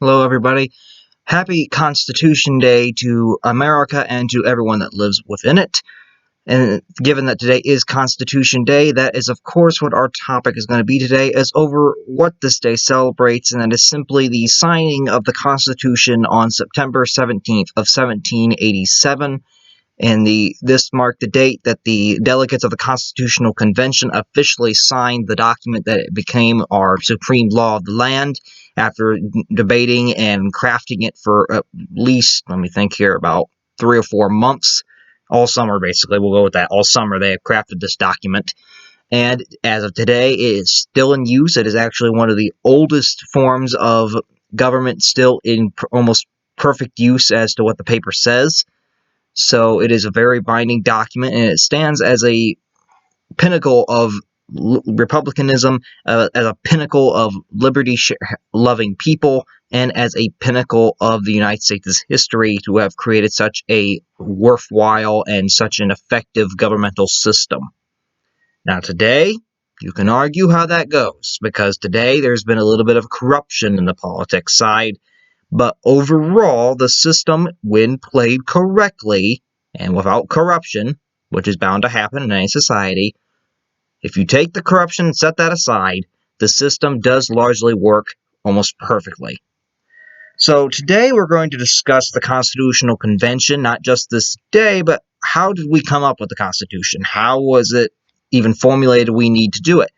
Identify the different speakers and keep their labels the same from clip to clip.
Speaker 1: Hello, everybody. Happy Constitution Day to America and to everyone that lives within it. And given that today is Constitution Day, that is, of course, what our topic is going to be today, is over what this day celebrates, and that is simply the signing of the Constitution on September 17th of 1787. And this marked the date that the delegates of the Constitutional Convention officially signed the document that it became our supreme law of the land after debating and crafting it for at least, let me think here, about 3 or 4 months. All summer, basically. We'll go with that. All summer they have crafted this document. And as of today, it is still in use. It is actually one of the oldest forms of government still in almost perfect use as to what the paper says. So it is a very binding document, and it stands as a pinnacle of republicanism, as a pinnacle of liberty-loving people, and as a pinnacle of the United States' history to have created such a worthwhile and such an effective governmental system. Now today, you can argue how that goes, because today there's been a little bit of corruption in the politics side. But overall, the system, when played correctly and without corruption, which is bound to happen in any society, if you take the corruption and set that aside, the system does largely work almost perfectly. So today we're going to discuss the Constitutional Convention, not just this day, but how did we come up with the Constitution? How was it even formulated we need to do it?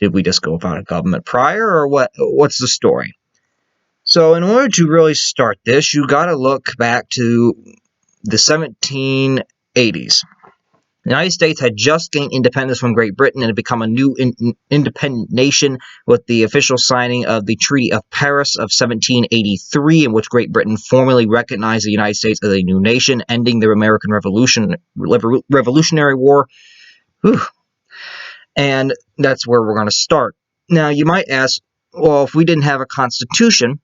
Speaker 1: Did we just go without a government prior, or what's the story? So in order to really start this, you got to look back to the 1780s. The United States had just gained independence from Great Britain and had become a new independent nation with the official signing of the Treaty of Paris of 1783, in which Great Britain formally recognized the United States as a new nation, ending the American Revolutionary War. Whew. And that's where we're going to start. Now, you might ask, well, if we didn't have a constitution,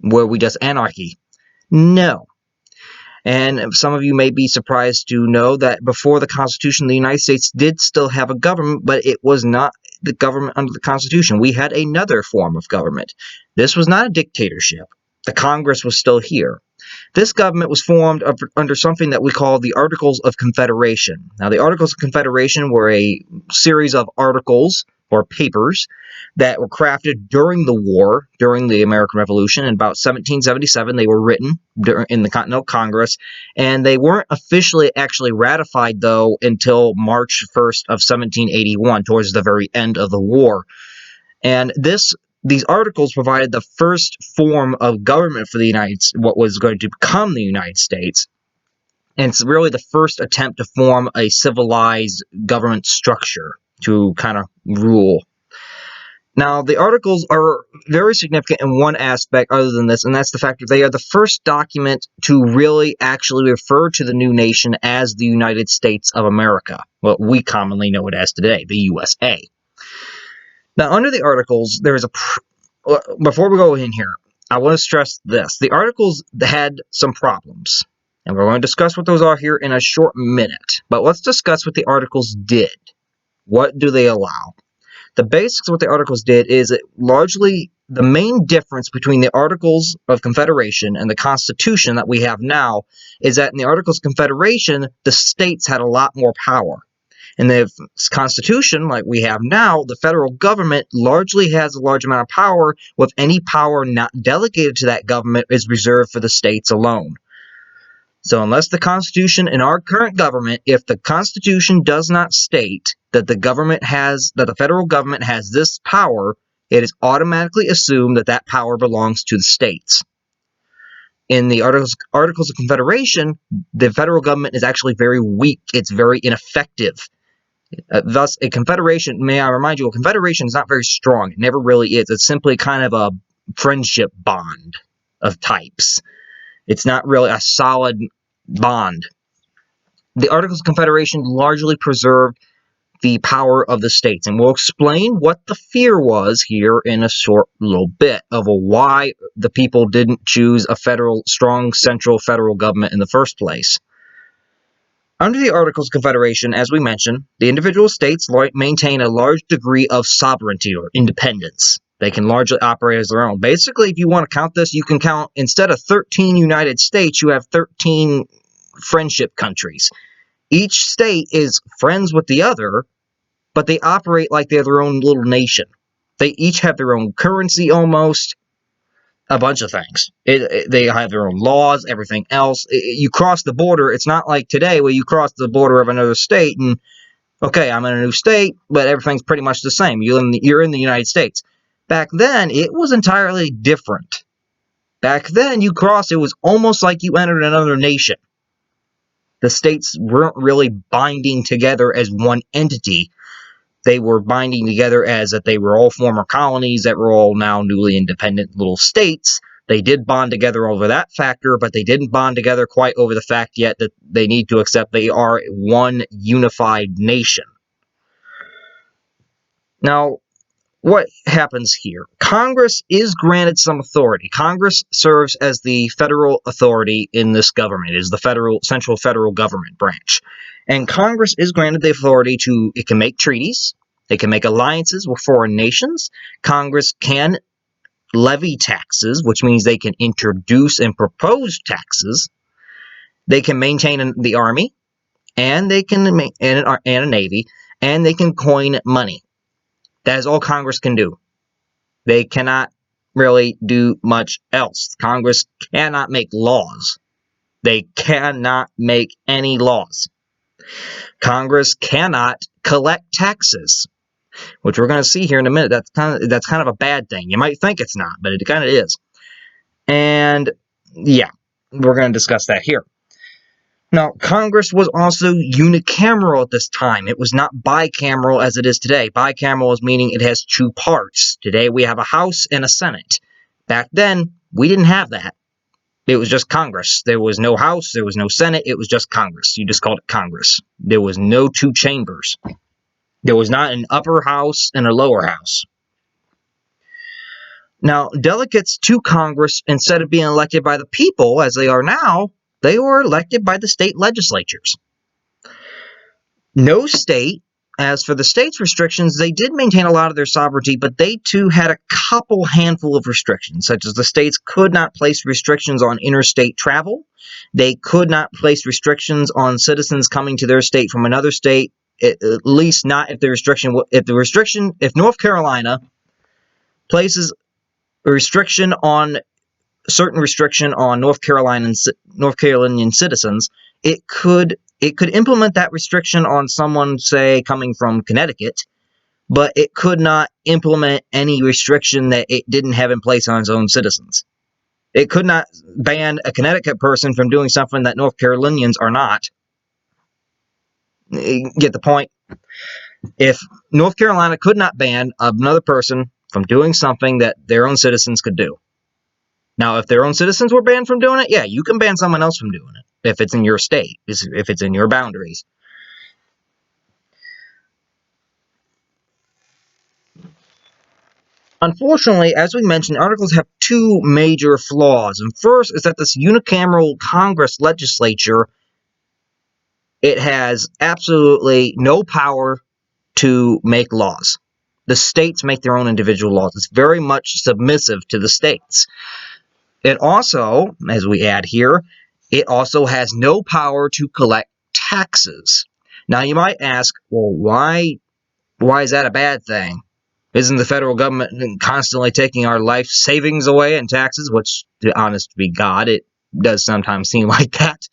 Speaker 1: were we just anarchy? No. And some of you may be surprised to know that before the Constitution, the United States did still have a government, but it was not the government under the Constitution. We had another form of government. This was not a dictatorship. The Congress was still here. This government was formed under something that we call the Articles of Confederation. Now, the Articles of Confederation were a series of articles or papers that were crafted during the war, during the American Revolution. In about 1777, they were written in the Continental Congress, and they weren't officially actually ratified, though, until March 1st of 1781, towards the very end of the war. And these articles provided the first form of government for what was going to become the United States. And it's really the first attempt to form a civilized government structure to kind of rule. Now, the articles are very significant in one aspect other than this, and that's the fact that they are the first document to really actually refer to the new nation as the United States of America, what we commonly know it as today, the USA. Now, under the articles, there is before we go in here, I want to stress this. The articles had some problems, and we're going to discuss what those are here in a short minute. But let's discuss what the articles did. What do they allow? The basics of what the articles did is largely the main difference between the Articles of Confederation and the Constitution that we have now is that in the Articles of Confederation, the states had a lot more power. In the Constitution, like we have now, the federal government largely has a large amount of power, with any power not delegated to that government is reserved for the states alone. So unless the Constitution in our current government, if the Constitution does not state that the federal government has this power, it is automatically assumed that that power belongs to the states. In the Articles of Confederation, the federal government is actually very weak. It's very ineffective. Thus, a confederation, may I remind you, a confederation is not very strong. It never really is. It's simply kind of a friendship bond of types. It's not really a solid bond. The Articles of Confederation largely preserved the power of the states, and we'll explain what the fear was here in a short little bit of why the people didn't choose a strong central federal government in the first place. Under the Articles of Confederation, as we mentioned, the individual states maintain a large degree of sovereignty or independence. They can largely operate as their own. Basically, if you want to count this, you can count, instead of 13 United States, you have 13 friendship countries. Each state is friends with the other, but they operate like they're their own little nation. They each have their own currency almost, a bunch of things. They have their own laws, everything else. You cross the border, it's not like today where you cross the border of another state and, okay, I'm in a new state, but everything's pretty much the same. You're in the United States. Back then, it was entirely different. Back then, you crossed, it was almost like you entered another nation. The states weren't really binding together as one entity. They were binding together as that they were all former colonies that were all now newly independent little states. They did bond together over that factor, but they didn't bond together quite over the fact yet that they need to accept they are one unified nation. Now, what happens here? Congress is granted some authority. Congress serves as the federal authority in this government. It is the central federal government branch. And Congress is granted the authority to, it can make treaties, it can make alliances with foreign nations. Congress can levy taxes, which means they can introduce and propose taxes. They can maintain the army, and they can and a navy, and they can coin money. That is all Congress can do. They cannot really do much else. Congress cannot make laws. They cannot make any laws. Congress cannot collect taxes, which we're going to see here in a minute. That's kind of a bad thing. You might think it's not, but it kind of is. And yeah, we're going to discuss that here. Now, Congress was also unicameral at this time. It was not bicameral as it is today. Bicameral is meaning it has two parts. Today we have a House and a Senate. Back then, we didn't have that. It was just Congress. There was no House, there was no Senate, it was just Congress. You just called it Congress. There was no two chambers. There was not an upper house and a lower house. Now, delegates to Congress, instead of being elected by the people, as they are now, they were elected by the state legislatures. No state, as for the states' restrictions, they did maintain a lot of their sovereignty, but they too had a handful of restrictions, such as the states could not place restrictions on interstate travel. They could not place restrictions on citizens coming to their state from another state, at least not if if North Carolina places a restriction on North Carolinian citizens, it could implement that restriction on someone, say, coming from Connecticut, but it could not implement any restriction that it didn't have in place on its own citizens. It could not ban a Connecticut person from doing something that North Carolinians are not. You get the point? If North Carolina could not ban another person from doing something that their own citizens could do. Now, if their own citizens were banned from doing it, yeah, you can ban someone else from doing it, if it's in your state, if it's in your boundaries. Unfortunately, as we mentioned, articles have two major flaws. And first is that this unicameral Congress legislature, it has absolutely no power to make laws. The states make their own individual laws. It's very much submissive to the states. It also, as we add here, it also has no power to collect taxes. Now, you might ask, well, why is that a bad thing? Isn't the federal government constantly taking our life savings away in taxes? Which, to honest to be God, it does sometimes seem like that.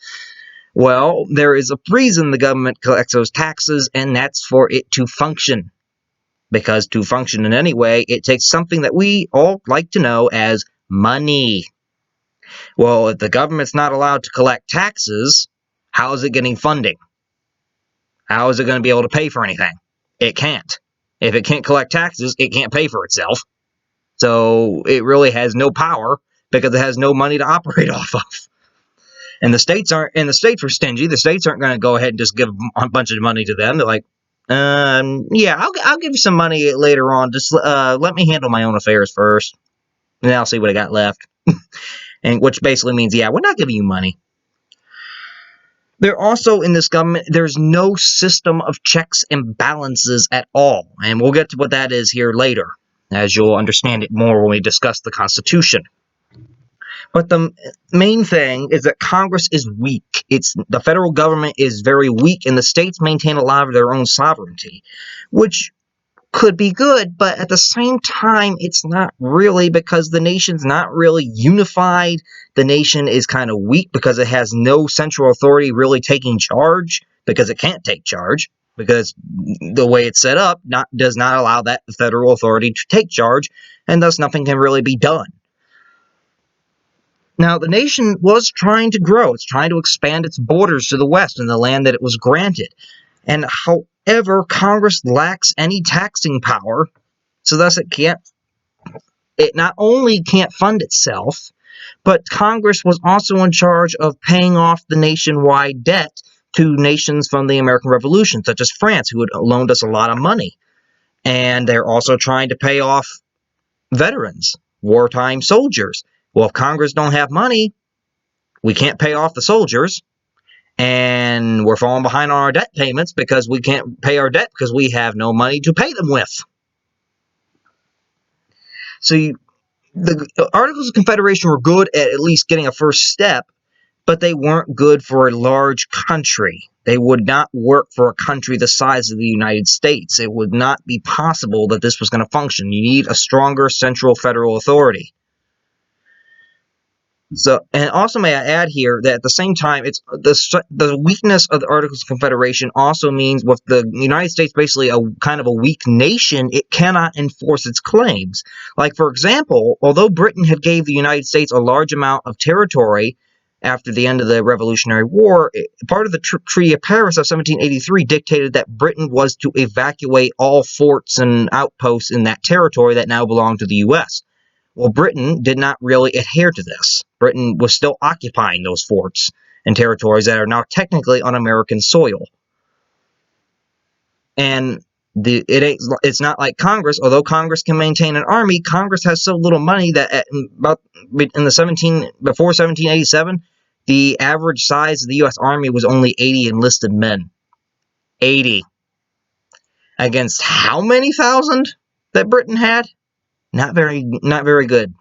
Speaker 1: Well, there is a reason the government collects those taxes, and that's for it to function. Because to function in any way, it takes something that we all like to know as money. Well, if the government's not allowed to collect taxes, how is it getting funding? How is it going to be able to pay for anything? It can't. If it can't collect taxes, it can't pay for itself. So it really has no power because it has no money to operate off of. And the states are stingy. The states aren't going to go ahead and just give a bunch of money to them. They're like, yeah, I'll give you some money later on. Just let me handle my own affairs first, and then I'll see what I got left. And which basically means, yeah, we're not giving you money. There also, in this government, there's no system of checks and balances at all. And we'll get to what that is here later. as you'll understand it more when we discuss the Constitution. But the main thing is that Congress is weak. The federal government is very weak, and the states maintain a lot of their own sovereignty, which could be good, but at the same time, it's not really, because the nation's not really unified. The nation is kind of weak because it has no central authority really taking charge, because it can't take charge, because the way it's set up does not allow that federal authority to take charge, and thus nothing can really be done. Now, the nation was trying to grow. It's trying to expand its borders to the west and the land that it was granted. And however, Congress lacks any taxing power, so thus it not only can't fund itself, but Congress was also in charge of paying off the nationwide debt to nations from the American Revolution, such as France, who had loaned us a lot of money. And they're also trying to pay off veterans, wartime soldiers. Well, if Congress don't have money, we can't pay off the soldiers, and we're falling behind on our debt payments because we can't pay our debt because we have no money to pay them with. So the Articles of Confederation were good at least getting a first step, but they weren't good for a large country. They would not work for a country the size of the United States. It would not be possible that this was going to function. You need a stronger central federal authority. So, and also may I add here that at the same time, it's the weakness of the Articles of Confederation also means with the United States basically a kind of a weak nation, it cannot enforce its claims. Like, for example, although Britain had gave the United States a large amount of territory after the end of the Revolutionary War, part of the Treaty of Paris of 1783 dictated that Britain was to evacuate all forts and outposts in that territory that now belonged to the U.S. Well, Britain did not really adhere to this. Britain was still occupying those forts and territories that are now technically on American soil. And it's not like Congress. Although Congress can maintain an army, Congress has so little money that before 1787, the average size of the U.S. Army was only 80 enlisted men. 80. Against how many thousand that Britain had? Not very good.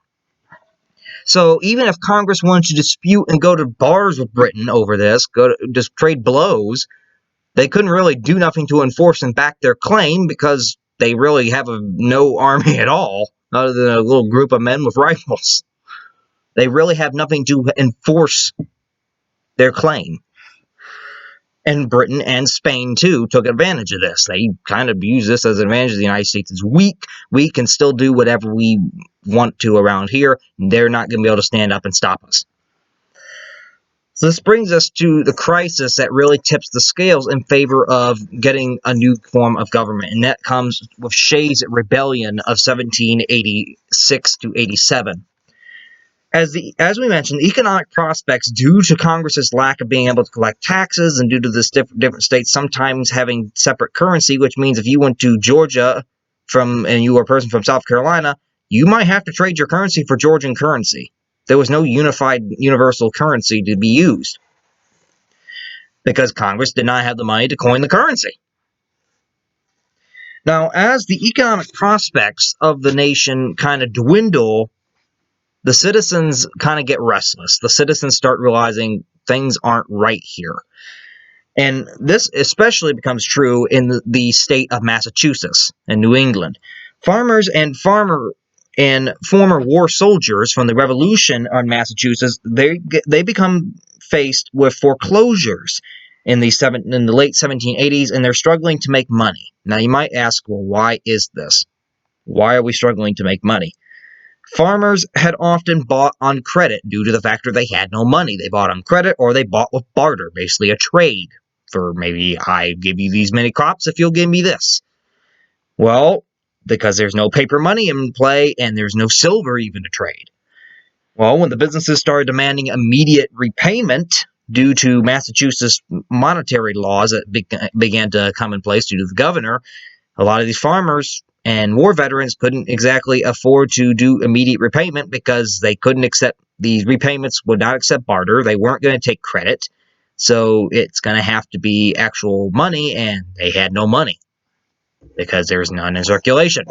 Speaker 1: So even if Congress wanted to dispute and go to bars with Britain over this, just trade blows, they couldn't really do nothing to enforce and back their claim because they really have no army at all, other than a little group of men with rifles. They really have nothing to enforce their claim. And Britain and Spain, too, took advantage of this. They kind of used this as an advantage. The United States is weak. We can still do whatever we want to around here. They're not going to be able to stand up and stop us. So this brings us to the crisis that really tips the scales in favor of getting a new form of government. And that comes with Shays' Rebellion of 1786 to 87. As we mentioned, the economic prospects due to Congress's lack of being able to collect taxes and due to this different states sometimes having separate currency, which means if you went to Georgia and you were a person from South Carolina, you might have to trade your currency for Georgian currency. There was no unified universal currency to be used because Congress did not have the money to coin the currency. Now, as the economic prospects of the nation kind of dwindle, the citizens kind of get restless. The citizens start realizing things aren't right here. And this especially becomes true in the state of Massachusetts and New England. Farmers and former war soldiers from the Revolution in Massachusetts, they become faced with foreclosures in the late 1780s, and they're struggling to make money. Now, you might ask, well, why is this? Why are we struggling to make money? Farmers had often bought on credit due to the fact that they had no money. They bought on credit or they bought with barter, basically a trade for maybe I give you these many crops if you'll give me this. Well, because there's no paper money in play and there's no silver even to trade. Well, when the businesses started demanding immediate repayment due to Massachusetts monetary laws that began to come in place due to the governor, a lot of these farmers and war veterans couldn't exactly afford to do immediate repayment because they couldn't accept these repayments, would not accept barter. They weren't going to take credit. So it's going to have to be actual money, and they had no money because there's none in circulation.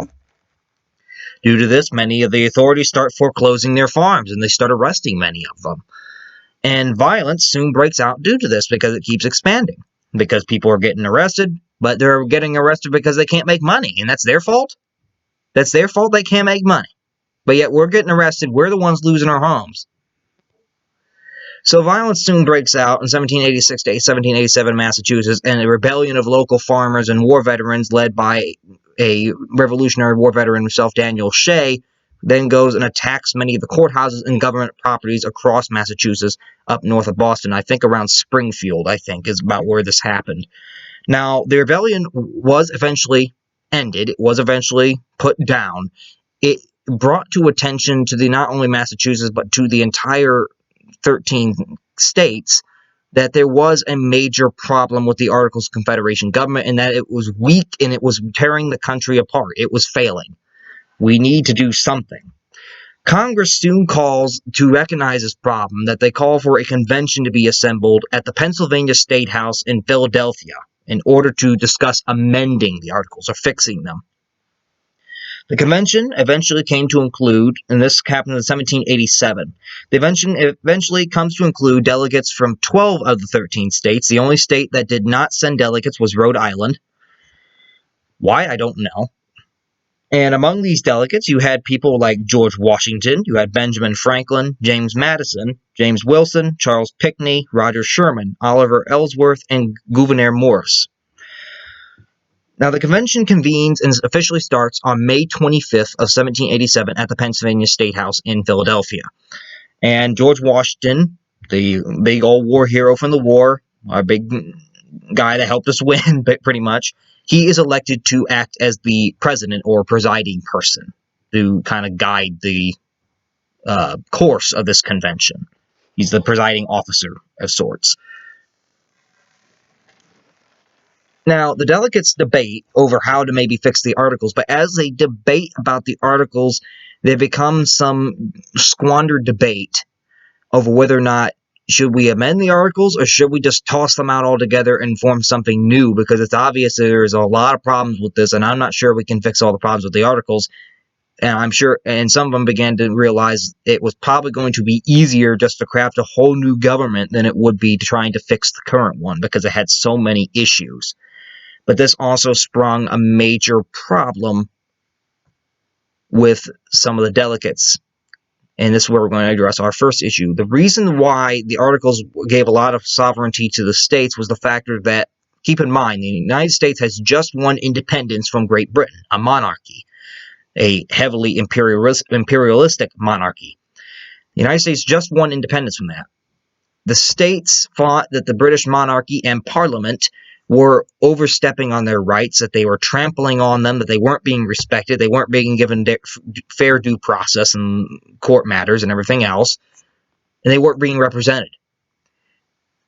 Speaker 1: Due to this, many of the authorities start foreclosing their farms, and they start arresting many of them. And violence soon breaks out due to this because it keeps expanding. Because people are getting arrested, but they're getting arrested because they can't make money, and that's their fault? That's their fault they can't make money. But yet we're getting arrested, we're the ones losing our homes. So violence soon breaks out in 1786 to 1787 Massachusetts, and a rebellion of local farmers and war veterans led by a Revolutionary War veteran himself, Daniel Shea, then goes and attacks many of the courthouses and government properties across Massachusetts up north of Boston. I think around Springfield, I think, is about where this happened. Now, the rebellion was eventually ended. It was eventually put down. It brought to attention to the not only Massachusetts, but to the entire 13 states that there was a major problem with the Articles of Confederation government and that it was weak and it was tearing the country apart. It was failing. We need to do something. Congress soon calls to recognize this problem, that they call for a convention to be assembled at the Pennsylvania State House in Philadelphia in order to discuss amending the Articles or fixing them. The convention eventually came to include, and this happened in 1787, the convention eventually comes to include delegates from 12 of the 13 states. The only state that did not send delegates was Rhode Island. Why, I don't know. And among these delegates, you had people like George Washington, you had Benjamin Franklin, James Madison, James Wilson, Charles Pinckney, Roger Sherman, Oliver Ellsworth, and Gouverneur Morse. Now, the convention convenes and officially starts on May 25th of 1787 at the Pennsylvania State House in Philadelphia. And George Washington, the big old war hero from the war, our big guy that helped us win, pretty much, he is elected to act as the president or presiding person to kind of guide the course of this convention. He's the presiding officer of sorts. Now, the delegates debate over how to maybe fix the articles, but as they debate about the articles, there becomes some squandered debate over whether or not should we amend the articles or should we just toss them out altogether and form something new, because it's obvious there's a lot of problems with this, and I'm not sure we can fix all the problems with the articles. And I'm sure, and some of them began to realize it was probably going to be easier just to craft a whole new government than it would be trying to fix the current one, because it had so many issues. But this also sprung a major problem with some of the delegates. And this is where we're going to address our first issue. The reason why the Articles gave a lot of sovereignty to the states was the factor that, keep in mind, the United States has just won independence from Great Britain, a monarchy, a heavily imperialistic monarchy. The United States just won independence from that. The states thought that the British monarchy and Parliament were overstepping on their rights, that they were trampling on them, that they weren't being respected, they weren't being given fair due process in court matters and everything else, and they weren't being represented.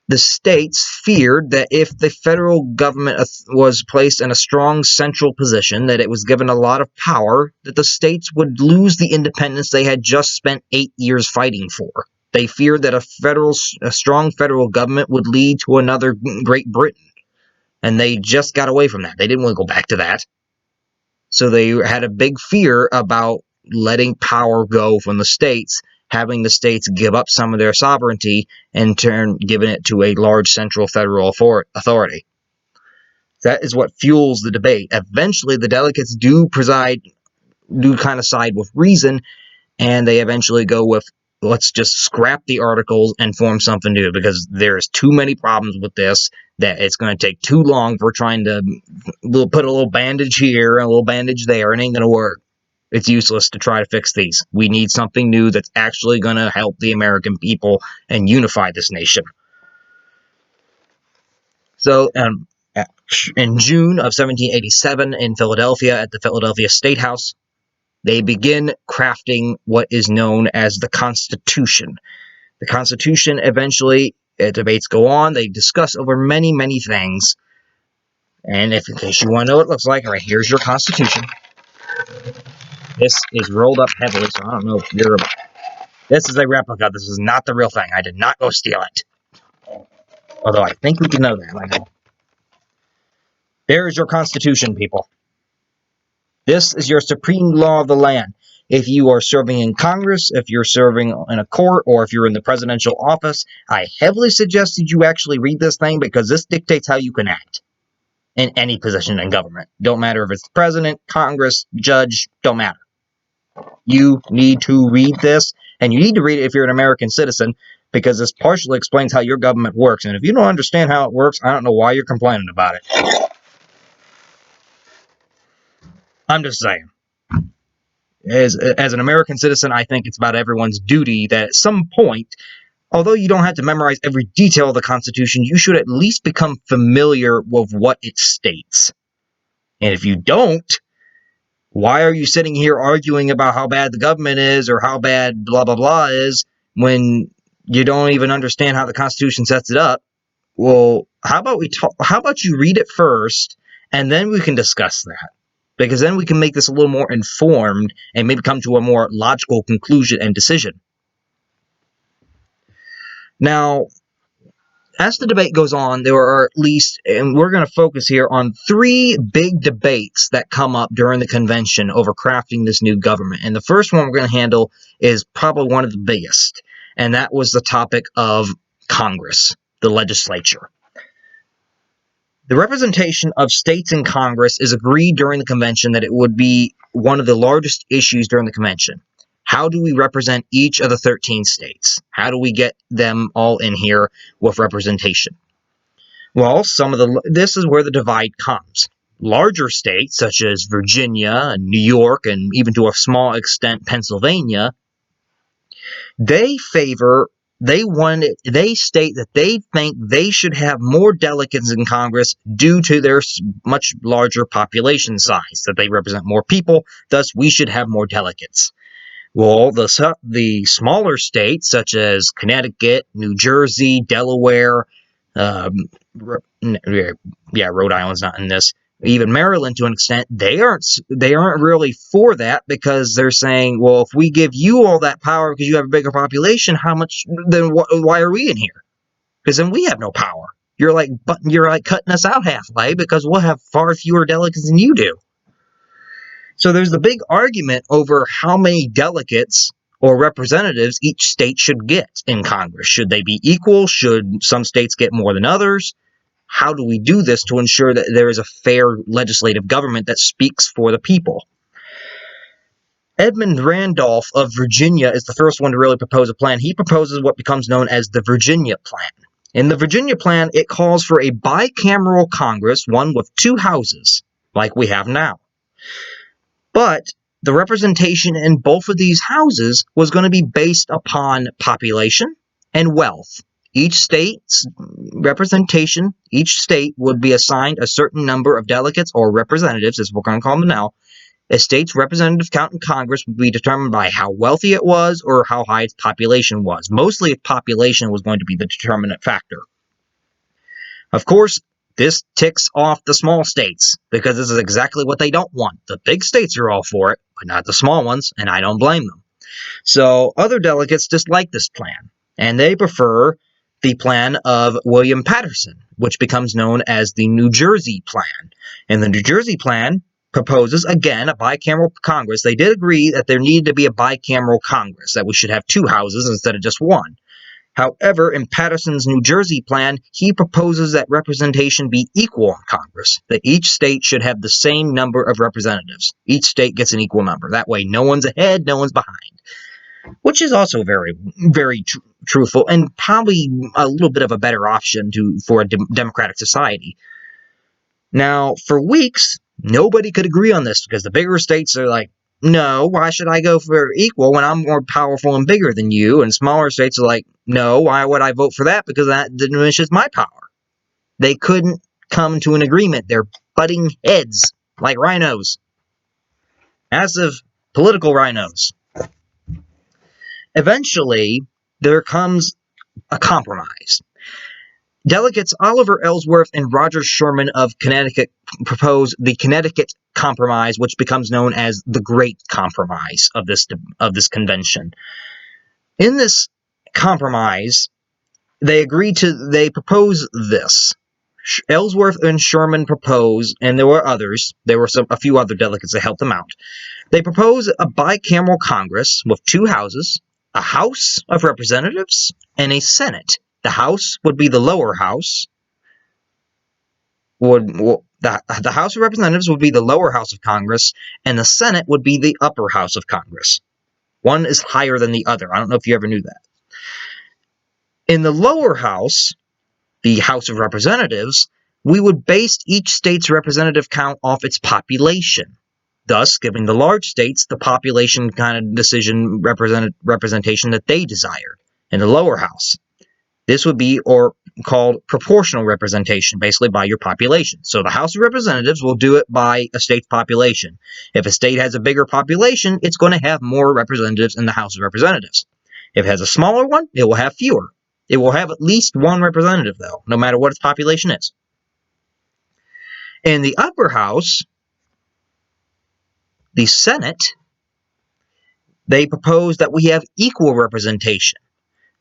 Speaker 1: The states feared that if the federal government was placed in a strong central position, that it was given a lot of power, that the states would lose the independence they had just spent 8 years fighting for. They feared that a strong federal government would lead to another Great Britain. And they just got away from that. They didn't want to go back to that. So they had a big fear about letting power go from the states, having the states give up some of their sovereignty, and turn giving it to a large central federal authority. That is what fuels the debate. Eventually, the delegates do kind of side with reason, and they eventually go with, let's just scrap the articles and form something new, because there's too many problems with this that it's going to take too long for trying to put a little bandage here and a little bandage there. It ain't going to work. It's useless to try to fix these. We need something new that's actually going to help the American people and unify this nation. So in June of 1787 in Philadelphia at the Philadelphia State House, they begin crafting what is known as the Constitution. The Constitution eventually, debates go on, they discuss over many, many things. And in case you want to know what it looks like, all right, here's your Constitution. This is rolled up heavily, so I don't know if you're... This is a replica. This is not the real thing. I did not go steal it. Although I think we can know that. I know. There is your Constitution, people. This is your supreme law of the land. If you are serving in Congress, if you're serving in a court, or if you're in the presidential office, I heavily suggest that you actually read this thing, because this dictates how you can act in any position in government. Don't matter if it's the president, Congress, judge, don't matter. You need to read this, and you need to read it if you're an American citizen, because this partially explains how your government works. And if you don't understand how it works, I don't know why you're complaining about it. I'm just saying. As an American citizen, I think it's about everyone's duty that at some point, although you don't have to memorize every detail of the Constitution, you should at least become familiar with what it states. And if you don't, why are you sitting here arguing about how bad the government is or how bad blah, blah, blah is when you don't even understand how the Constitution sets it up? Well, how about you read it first, and then we can discuss that? Because then we can make this a little more informed and maybe come to a more logical conclusion and decision. Now, as the debate goes on, there are at least, and we're going to focus here on 3 big debates that come up during the convention over crafting this new government. And the first one we're going to handle is probably one of the biggest, and that was the topic of Congress, the legislature. The representation of states in Congress is agreed during the convention that it would be one of the largest issues during the convention. How do we represent each of the 13 states? How do we get them all in here with representation? Well, this is where the divide comes. Larger states, such as Virginia and New York, and even to a small extent Pennsylvania, they state that they think they should have more delegates in Congress due to their much larger population size, that they represent more people, thus we should have more delegates. Well, the smaller states, such as Connecticut, New Jersey, Delaware, Rhode Island's not in this, even Maryland to an extent, they aren't really for that, because they're saying, well, if we give you all that power because you have a bigger population, why are we in here? Because then we have no power. You're like cutting us out halfway, because we'll have far fewer delegates than you do. So there's the big argument over how many delegates or representatives each state should get in Congress. Should they be equal? Should some states get more than others? How do we do this to ensure that there is a fair legislative government that speaks for the people? Edmund Randolph of Virginia is the first one to really propose a plan. He proposes what becomes known as the Virginia Plan. In the Virginia Plan, it calls for a bicameral Congress, one with 2 houses, like we have now. But the representation in both of these houses was going to be based upon population and wealth. Each state's representation, each state would be assigned a certain number of delegates or representatives, as we're going to call them now. A state's representative count in Congress would be determined by how wealthy it was or how high its population was. Mostly its population was going to be the determinant factor. Of course, this ticks off the small states, because this is exactly what they don't want. The big states are all for it, but not the small ones, and I don't blame them. So other delegates dislike this plan, and they prefer the plan of William Patterson, which becomes known as the New Jersey Plan. And the New Jersey Plan proposes, again, a bicameral Congress. They did agree that there needed to be a bicameral Congress, that we should have 2 houses instead of just 1. However, in Patterson's New Jersey Plan, he proposes that representation be equal in Congress, that each state should have the same number of representatives. Each state gets an equal number. That way, no one's ahead, no one's behind. Which is also very, very truthful, and probably a little bit of a better option for a democratic society. Now, for weeks, nobody could agree on this, because the bigger states are like, no, why should I go for equal when I'm more powerful and bigger than you? And smaller states are like, no, why would I vote for that? Because that diminishes my power. They couldn't come to an agreement. They're butting heads like rhinos. Massive political rhinos. Eventually, there comes a compromise. Delegates Oliver Ellsworth and Roger Sherman of Connecticut propose the Connecticut Compromise, which becomes known as the Great Compromise of this convention. In this compromise, they propose this. Ellsworth and Sherman propose, and there were others. There were a few other delegates that helped them out. They propose a bicameral Congress with two houses, a House of Representatives and a Senate. The House would be the lower house. The House of Representatives would be the lower house of Congress, and the Senate would be the upper house of Congress. One is higher than the other. I don't know if you ever knew that. In the lower house, the House of Representatives, we would base each state's representative count off its population, thus giving the large states the population kind of decision representation that they desired in the lower house. This would be called proportional representation, basically by your population. So the House of Representatives will do it by a state's population. If a state has a bigger population, it's going to have more representatives in the House of Representatives. If it has a smaller one, it will have fewer. It will have at least one representative, though, no matter what its population is. In the upper house, the Senate, they propose that we have equal representation.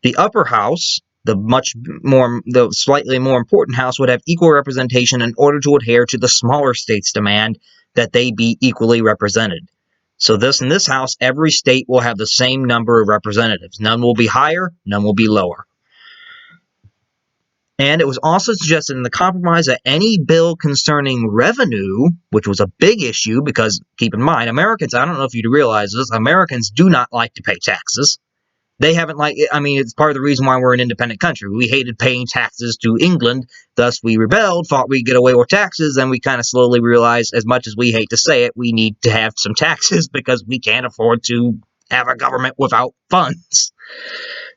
Speaker 1: The upper house, the slightly more important house, would have equal representation in order to adhere to the smaller states' demand that they be equally represented. So in this house, every state will have the same number of representatives. None will be higher, none will be lower. And it was also suggested in the compromise that any bill concerning revenue, which was a big issue because, keep in mind, Americans, I don't know if you realize this, Americans do not like to pay taxes. They haven't it's part of the reason why we're an independent country. We hated paying taxes to England, thus we rebelled, thought we'd get away with taxes, and we kind of slowly realized, as much as we hate to say it, we need to have some taxes because we can't afford to have a government without funds.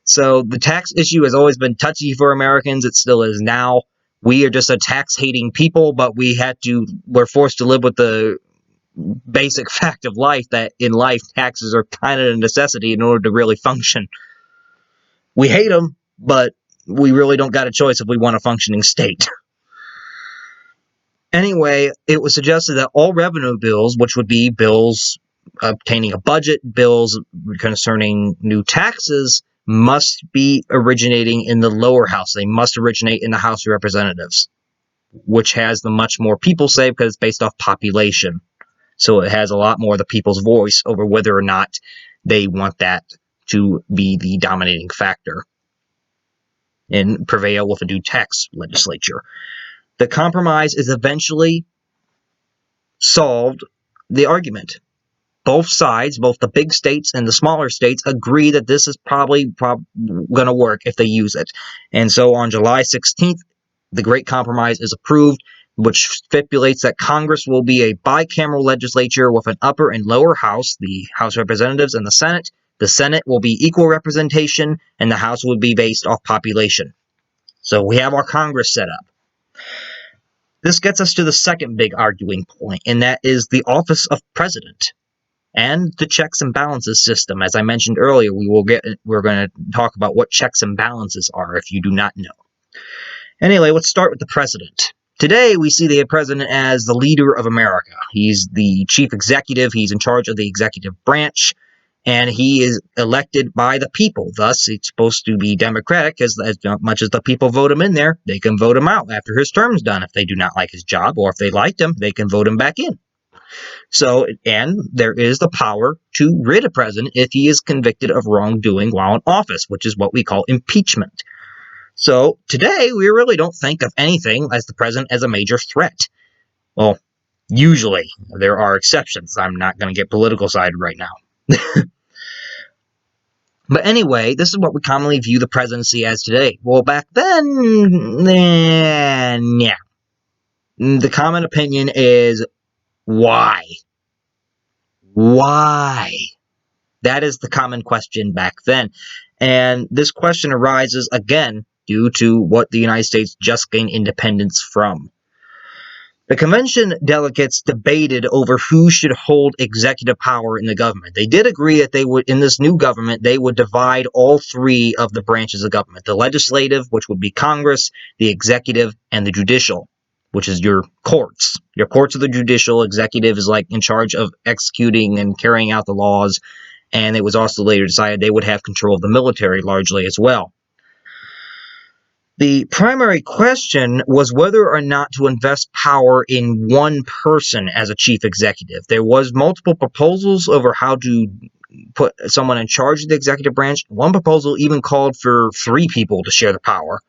Speaker 1: So the tax issue has always been touchy for Americans. It still is now. We are just a tax-hating people, but we're forced to live with the basic fact of life that in life, taxes are kind of a necessity in order to really function. We hate them, but we really don't got a choice if we want a functioning state. Anyway, it was suggested that all revenue bills, which would be bills obtaining a budget, bills concerning new taxes, must be originating in the lower house. They must originate in the House of Representatives, which has the much more people say because it's based off population. So it has a lot more of the people's voice over whether or not they want that to be the dominating factor and prevail with a new tax legislature. The compromise is eventually solved the argument. Both sides, both the big states and the smaller states, agree that this is probably going to work if they use it. And so on July 16th, the Great Compromise is approved, which stipulates that Congress will be a bicameral legislature with an upper and lower house, the House of Representatives and the Senate. The Senate will be equal representation, and the House would be based off population. So we have our Congress set up. This gets us to the second big arguing point, and that is the office of president and the checks and balances system. As I mentioned earlier, we're going to talk about what checks and balances are if you do not know. Anyway, let's start with the president. Today, we see the president as the leader of America. He's the chief executive. He's in charge of the executive branch, and he is elected by the people. Thus, it's supposed to be democratic, as much as the people vote him in there, they can vote him out after his term's done. If they do not like his job, or if they liked him, they can vote him back in. So, and there is the power to rid a president if he is convicted of wrongdoing while in office, which is what we call impeachment. So today, we really don't think of anything as the president as a major threat. Well, usually. There are exceptions. I'm not going to get political sided right now. But anyway, this is what we commonly view the presidency as today. Well, back then, yeah. The common opinion is, why? Why? That is the common question back then. And this question arises, again, due to what the United States just gained independence from. The convention delegates debated over who should hold executive power in the government. They did agree that they would, in this new government, they would divide all three of the branches of government. The legislative, which would be Congress, the executive, and the judicial, which is your courts. Your courts are the judicial. Executive is like in charge of executing and carrying out the laws. And it was also later decided they would have control of the military largely as well. The primary question was whether or not to invest power in one person as a chief executive. There was multiple proposals over how to put someone in charge of the executive branch. One proposal even called for 3 people to share the power.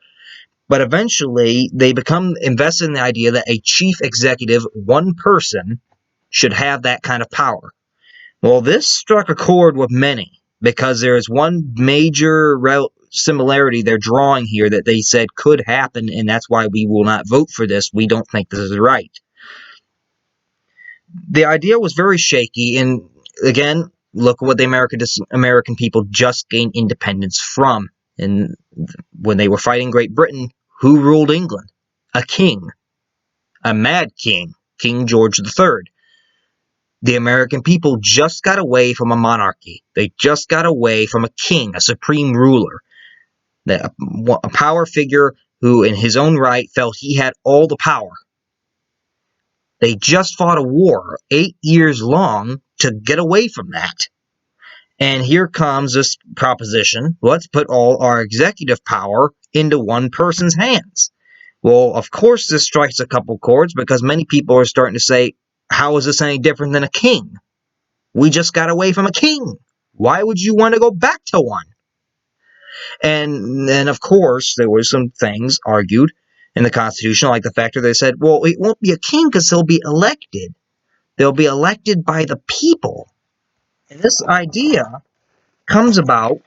Speaker 1: But eventually, they become invested in the idea that a chief executive, one person, should have that kind of power. Well, this struck a chord with many because there is one major similarity they're drawing here that they said could happen, and that's why we will not vote for this. We don't think this is right. The idea was very shaky, and again, look at what the American people just gained independence from. And when they were fighting Great Britain, who ruled England? A king, a mad king, King George III. The American people just got away from a monarchy. They just got away from a king, a supreme ruler, a power figure who in his own right felt he had all the power. They just fought a war 8 years long to get away from that. And here comes this proposition, let's put all our executive power into one person's hands. Well, of course this strikes a couple chords because many people are starting to say, how is this any different than a king? We just got away from a king. Why would you want to go back to one? And then, of course, there were some things argued in the Constitution, like the fact that they said, well, it won't be a king because they'll be elected. They'll be elected by the people. And this idea comes about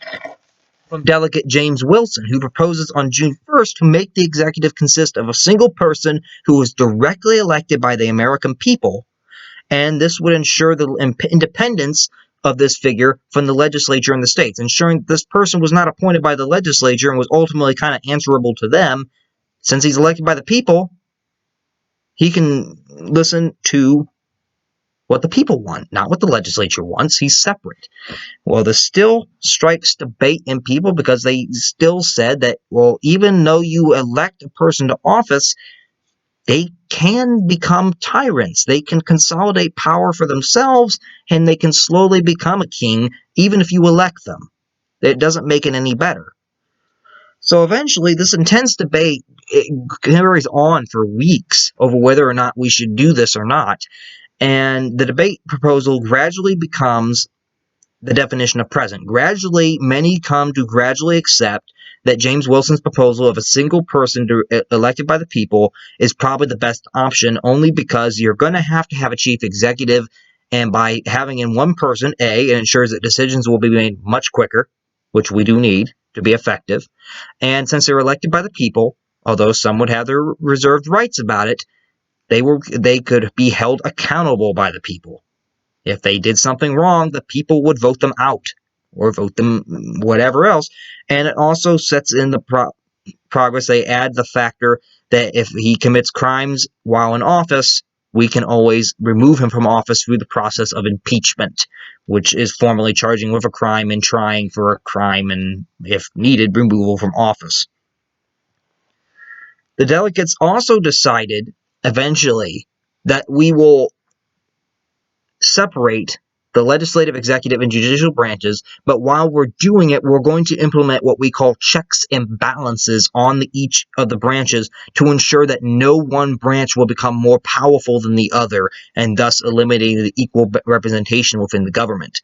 Speaker 1: from Delegate James Wilson, who proposes on June 1st to make the executive consist of a single person who is directly elected by the American people, and this would ensure the independence of this figure from the legislature in the states, ensuring that this person was not appointed by the legislature and was ultimately kind of answerable to them. Since he's elected by the people, he can listen to what the people want, not what the legislature wants. He's separate. Well, this still strikes debate in people because they still said that, well, even though you elect a person to office, they can become tyrants. They can consolidate power for themselves, and they can slowly become a king, even if you elect them. It doesn't make it any better. So eventually, this intense debate carries on for weeks over whether or not we should do this or not. And the debate proposal gradually becomes the definition of president. Gradually, many come to gradually accept that James Wilson's proposal of a single person elected by the people is probably the best option, only because you're going to have a chief executive, and by having in one person, it ensures that decisions will be made much quicker, which we do need to be effective. And since they're elected by the people, although some would have their reserved rights about it, they could be held accountable by the people. If they did something wrong, the people would vote them out or vote them whatever else. And it also sets in the progress. They add the factor that if he commits crimes while in office, we can always remove him from office through the process of impeachment, which is formally charging with a crime and trying for a crime and, if needed, removal from office. The delegates also decided eventually that we will separate the legislative, executive, and judicial branches, but while we're doing it, we're going to implement what we call checks and balances on each of the branches to ensure that no one branch will become more powerful than the other, and thus eliminating the equal representation within the government.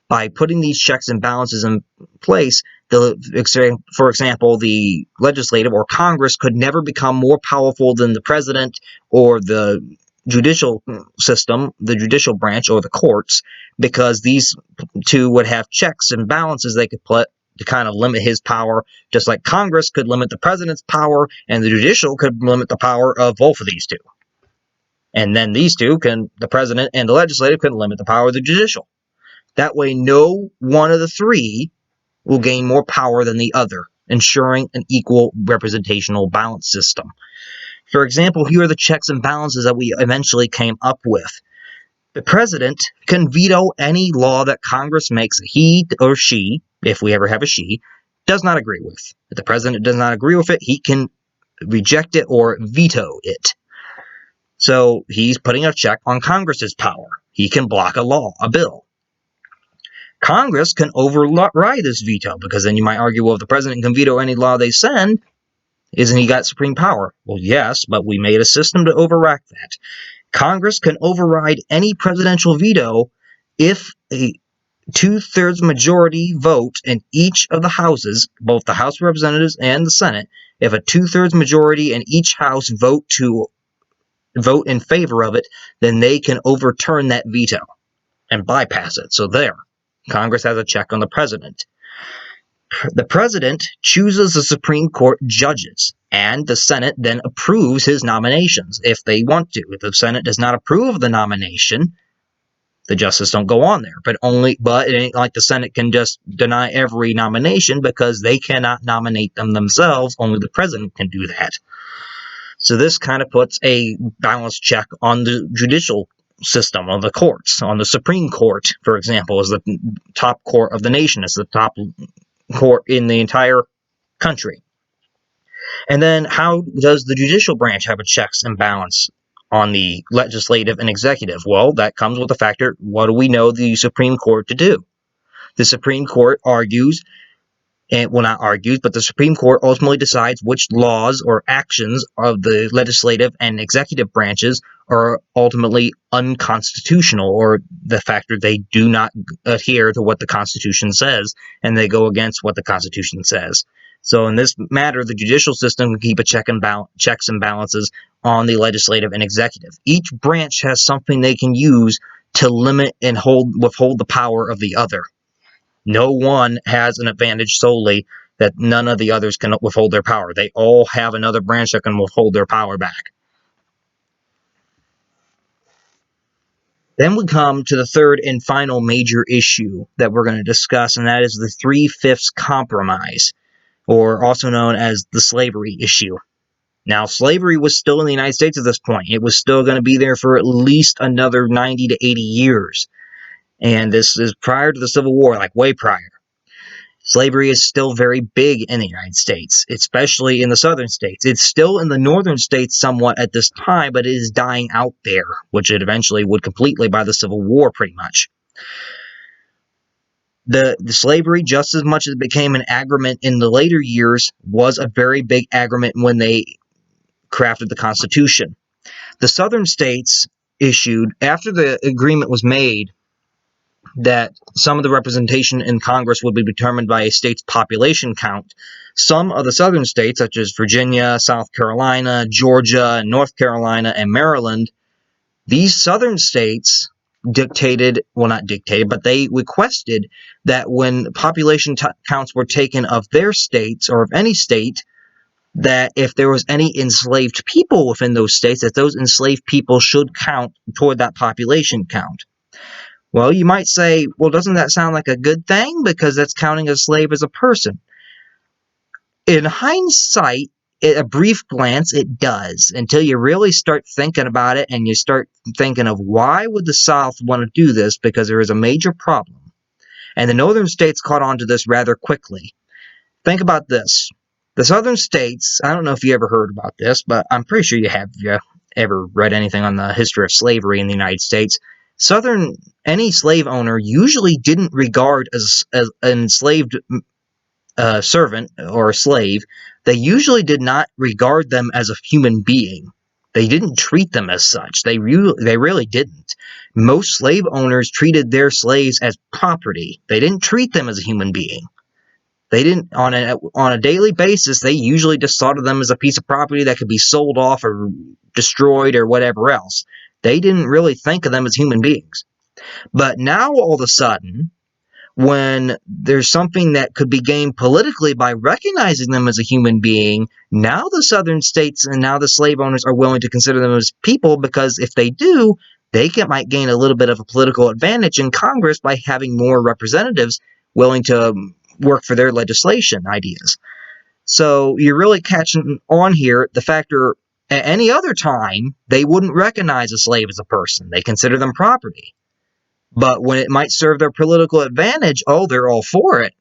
Speaker 1: By putting these checks and balances in place, for example, the legislative or Congress could never become more powerful than the president or the judicial system, the judicial branch, or the courts, because these two would have checks and balances they could put to kind of limit his power, just like Congress could limit the president's power, and the judicial could limit the power of both of these two. And then these two the president and the legislative, can limit the power of the judicial. That way, no one of the three will gain more power than the other, ensuring an equal representational balance system. For example, here are the checks and balances that we eventually came up with. The president can veto any law that Congress makes that he or she, if we ever have a she, does not agree with. If the president does not agree with it, he can reject it or veto it. So he's putting a check on Congress's power. He can block a bill. Congress can override this veto, because then you might argue, well, if the president can veto any law they send, Isn't he got supreme power? Well, yes, but we made a system to override that. Congress can override any presidential veto if a two-thirds majority vote in each of the houses, both the House of Representatives and the Senate, if a two-thirds majority in each house vote in favor of it, then they can overturn that veto and bypass it. So there, Congress has a check on the president. The president chooses the Supreme Court judges, and the Senate then approves his nominations if they want to. If the Senate does not approve of the nomination, the justices don't go on there. But it ain't like the Senate can just deny every nomination, because they cannot nominate them themselves. Only the president can do that. So this kind of puts a balance check on the judicial system of the courts. On the Supreme Court, for example, is the top court of the nation. It's the top court in the entire country. And then how does the judicial branch have a checks and balance on the legislative and executive? Well, that comes with the factor, what do we know the Supreme Court to do? The Supreme Court argues, not argues, but the Supreme Court ultimately decides which laws or actions of the legislative and executive branches are ultimately unconstitutional, or the factor they do not adhere to what the Constitution says, and they go against what the Constitution says. So in this matter, the judicial system can keep a checks and balances on the legislative and executive. Each branch has something they can use to limit and withhold the power of the other. No one has an advantage solely that none of the others can withhold their power. They all have another branch that can withhold their power back. Then we come to the third and final major issue that we're going to discuss, and that is the 3/5 compromise, or also known as the slavery issue. Now, slavery was still in the United States at this point. It was still going to be there for at least another 90 to 80 years. And this is prior to the Civil War, like way prior. Slavery is still very big in the United States, especially in the southern states. It's still in the northern states somewhat at this time, but it is dying out there, which it eventually would completely by the Civil War, pretty much. The slavery, just as much as it became an agreement in the later years, was a very big agreement when they crafted the Constitution. The southern states issued, after the agreement was made, that some of the representation in Congress would be determined by a state's population count. Some of the southern states, such as Virginia, South Carolina, Georgia, North Carolina, and Maryland, these southern states but they requested that when population counts were taken of their states, or of any state, that if there was any enslaved people within those states, that those enslaved people should count toward that population count. Well, you might say, well, doesn't that sound like a good thing? Because that's counting a slave as a person. In hindsight, at a brief glance, it does, until you really start thinking about it, and you start thinking of why would the South want to do this, because there is a major problem. And the northern states caught on to this rather quickly. Think about this. The southern states, I don't know if you ever heard about this, but I'm pretty sure you have. If you ever read anything on the history of slavery in the United States, any slave owner usually didn't regard as an enslaved servant or a slave. They usually did not regard them as a human being. They didn't treat them as such. They really didn't. Most slave owners treated their slaves as property. They didn't treat them as a human being. They didn't, on a daily basis, they usually just thought of them as a piece of property that could be sold off or destroyed or whatever else. They didn't really think of them as human beings. But now, all of a sudden, when there's something that could be gained politically by recognizing them as a human being, now the southern states and now the slave owners are willing to consider them as people, because if they do, they might gain a little bit of a political advantage in Congress by having more representatives willing to work for their legislation ideas. So you're really catching on here the factor. At any other time, they wouldn't recognize a slave as a person. They consider them property. But when it might serve their political advantage, they're all for it.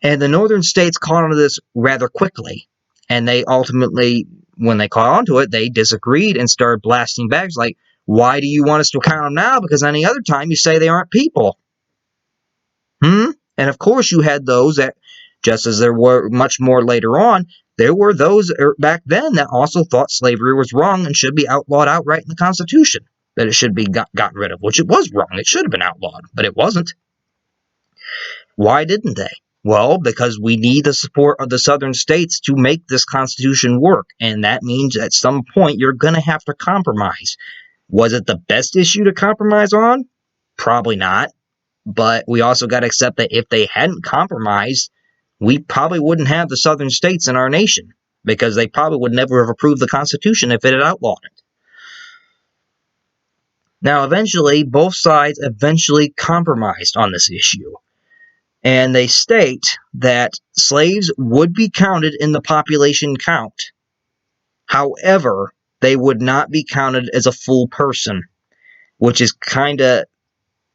Speaker 1: And the northern states caught onto this rather quickly. And they ultimately, when they caught onto it, they disagreed and started blasting back. Like, why do you want us to count them now? Because any other time you say they aren't people. And of course you had those that, just as there were much more later on, there were those back then that also thought slavery was wrong and should be outlawed outright in the Constitution, that it should be gotten rid of, which it was wrong. It should have been outlawed, but it wasn't. Why didn't they? Well, because we need the support of the southern states to make this Constitution work, and that means at some point you're going to have to compromise. Was it the best issue to compromise on? Probably not, but we also got to accept that if they hadn't compromised, we probably wouldn't have the southern states in our nation, because they probably would never have approved the Constitution if it had outlawed it. Now, eventually, both sides compromised on this issue. And they state that slaves would be counted in the population count. However, they would not be counted as a full person, which is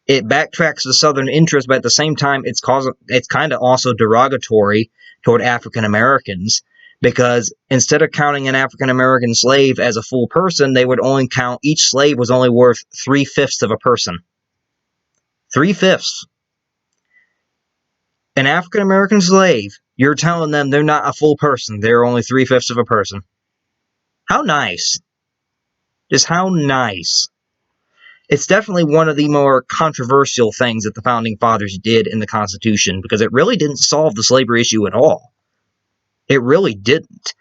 Speaker 1: it backtracks the Southern interest, but at the same time, it's kind of also derogatory toward African Americans, because instead of counting an African American slave as a full person, they would only count each slave was only worth 3/5 of a person. 3/5. An African American slave, you're telling them they're not a full person. They're only 3/5 of a person. How nice. Just how nice. It's definitely one of the more controversial things that the Founding Fathers did in the Constitution, because it really didn't solve the slavery issue at all. It really didn't.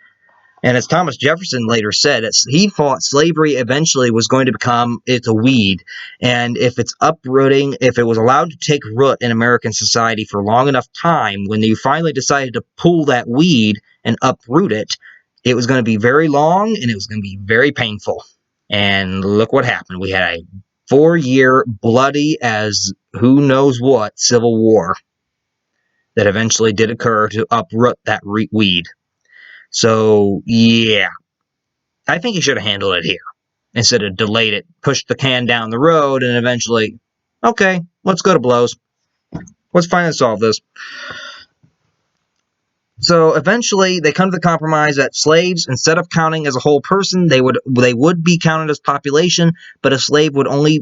Speaker 1: And as Thomas Jefferson later said, he thought slavery eventually was going to become, it's a weed. And if it's uprooting, if it was allowed to take root in American society for long enough time, when you finally decided to pull that weed and uproot it, it was going to be very long and it was going to be very painful. And look what happened. We had a 4-year bloody as who knows what civil war that eventually did occur to uproot that weed. So, yeah, I think he should have handled it here instead of delayed it, pushed the can down the road, and eventually, okay, let's go to blows. Let's finally solve this. So eventually, they come to the compromise that slaves, instead of counting as a whole person, they would be counted as population, but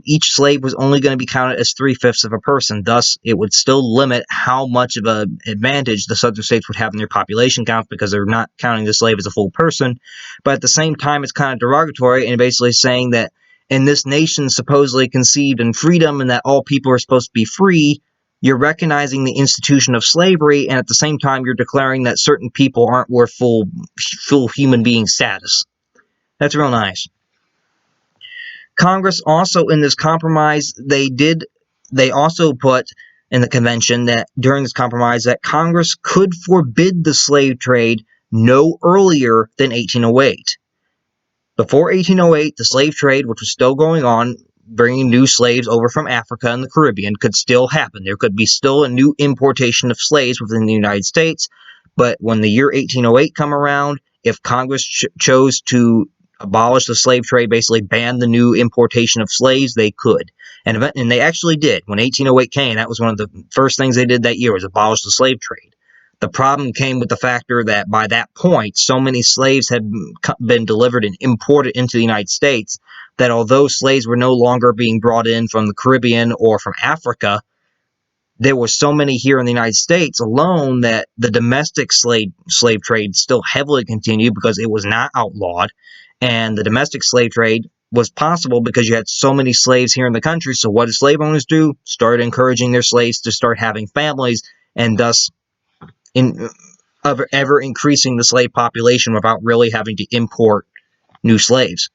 Speaker 1: each slave was only going to be counted as 3/5 of a person. Thus, it would still limit how much of an advantage the southern states would have in their population count, because they're not counting the slave as a full person. But at the same time, it's kind of derogatory and basically saying that in this nation supposedly conceived in freedom and that all people are supposed to be free, you're recognizing the institution of slavery, and at the same time, you're declaring that certain people aren't worth full human being status. That's real nice. Congress also, in this compromise, they also put in the convention that during this compromise that Congress could forbid the slave trade no earlier than 1808. Before 1808, the slave trade, which was still going on, bringing new slaves over from Africa and the Caribbean, could still happen. There could be still a new importation of slaves within the United States, but when the year 1808 come around, if Congress chose to abolish the slave trade, basically ban the new importation of slaves, they could. And they actually did. When 1808 came, that was one of the first things they did that year, was abolish the slave trade. The problem came with the factor that by that point, so many slaves had been delivered and imported into the United States that although slaves were no longer being brought in from the Caribbean or from Africa, there were so many here in the United States alone that the domestic slave trade still heavily continued because it was not outlawed. And the domestic slave trade was possible because you had so many slaves here in the country. So what did slave owners do? Started encouraging their slaves to start having families, and thus ever increasing the slave population without really having to import new slaves.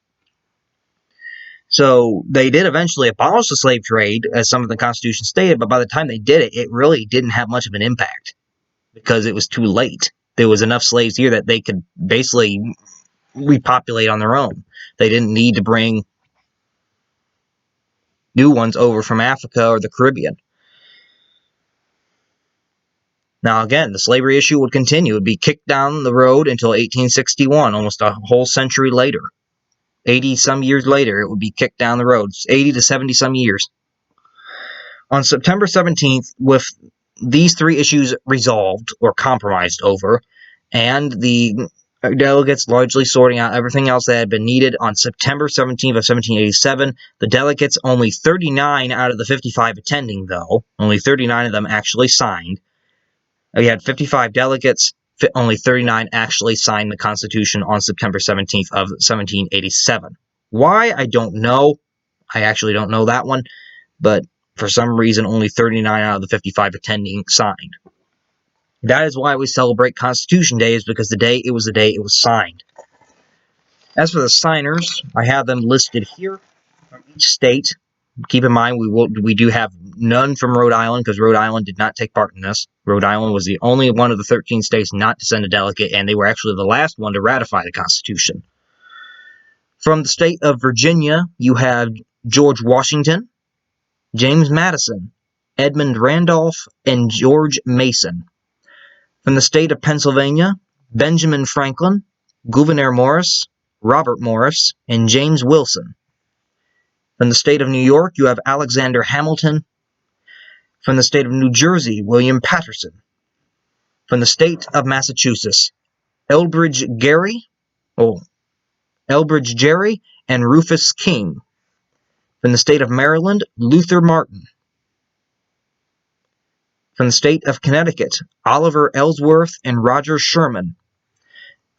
Speaker 1: So they did eventually abolish the slave trade, as some of the Constitution stated, but by the time they did it, it really didn't have much of an impact because it was too late. There was enough slaves here that they could basically repopulate on their own. They didn't need to bring new ones over from Africa or the Caribbean. Now, again, the slavery issue would continue. It would be kicked down the road until 1861, almost a whole century later. 80-some years later, it would be kicked down the road. 80 to 70-some years. On September 17th, with these three issues resolved or compromised over, and the delegates largely sorting out everything else that had been needed, on September 17th of 1787, the delegates, only 39 out of the 55 attending, though, only 39 of them actually signed. We had 55 delegates. only 39 actually signed the Constitution on September 17th of 1787. Why? I don't know. I actually don't know that one, but for some reason, only 39 out of the 55 attending signed. That is why we celebrate Constitution Day, is because the day it was signed. As for the signers, I have them listed here from each state. Keep in mind, we do have none from Rhode Island, because Rhode Island did not take part in this. Rhode Island was the only one of the 13 states not to send a delegate, and they were actually the last one to ratify the Constitution. From the state of Virginia, you have George Washington, James Madison, Edmund Randolph, and George Mason. From the state of Pennsylvania, Benjamin Franklin, Gouverneur Morris, Robert Morris, and James Wilson. From the state of New York, you have Alexander Hamilton. From the state of New Jersey, William Patterson. From the state of Massachusetts, Elbridge Gerry, and Rufus King. From the state of Maryland, Luther Martin. From the state of Connecticut, Oliver Ellsworth and Roger Sherman.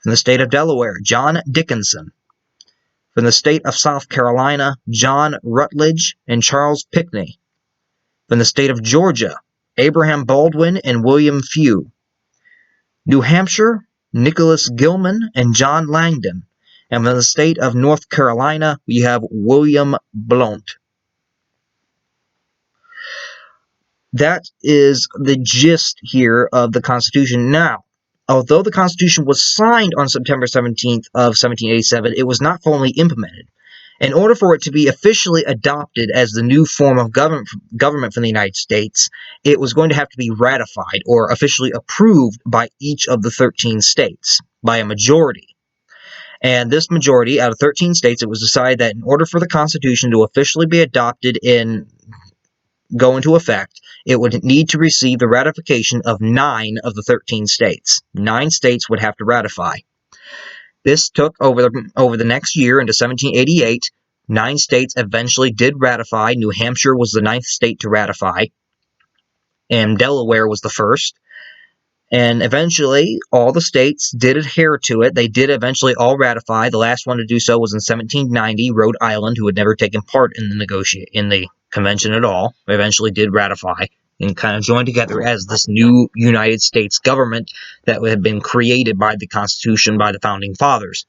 Speaker 1: From the state of Delaware, John Dickinson. From the state of South Carolina, John Rutledge and Charles Pinckney. From the state of Georgia, Abraham Baldwin and William Few. New Hampshire, Nicholas Gilman and John Langdon. And from the state of North Carolina, we have William Blount. That is the gist here of the Constitution. Now, although the Constitution was signed on September 17th of 1787, it was not formally implemented. In order for it to be officially adopted as the new form of government for the United States, it was going to have to be ratified or officially approved by each of the 13 states by a majority. And this majority, out of 13 states, it was decided that in order for the Constitution to officially be adopted and go into effect, it would need to receive the ratification of 9 of the 13 states. 9 states would have to ratify. This took over the next year into 1788. 9 states eventually did ratify. New Hampshire was the 9th state to ratify, and Delaware was the first. And eventually, all the states did adhere to it. They did eventually all ratify. The last one to do so was in 1790. Rhode Island, who had never taken part in the convention at all, eventually did ratify and kind of joined together as this new United States government that had been created by the Constitution by the Founding Fathers.